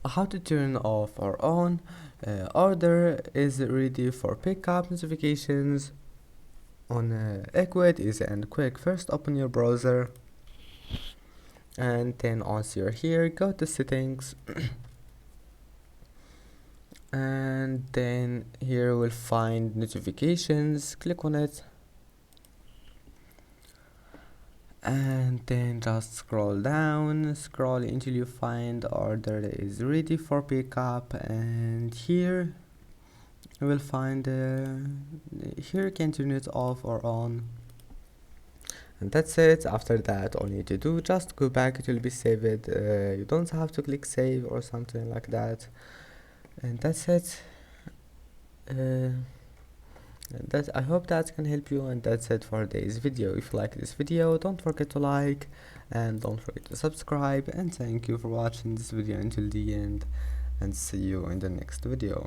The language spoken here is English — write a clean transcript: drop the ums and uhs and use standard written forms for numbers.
how to turn off or on order is ready for pickup notifications on Ecwid. Easy and quick. First open your browser, and then once you're here, go to settings and then here we'll find notifications. Click on it and then just scroll down, scroll until you find order is ready for pickup, and here you will find here you can turn it off or on, and that's it. After that, all you need to do, just go back, it will be saved. You don't have to click save or something like that, and that's it. That I hope that can help you, and that's it for today's video. If you like this video, don't forget to like and don't forget to subscribe, and thank you for watching this video until the end, and see you in the next video.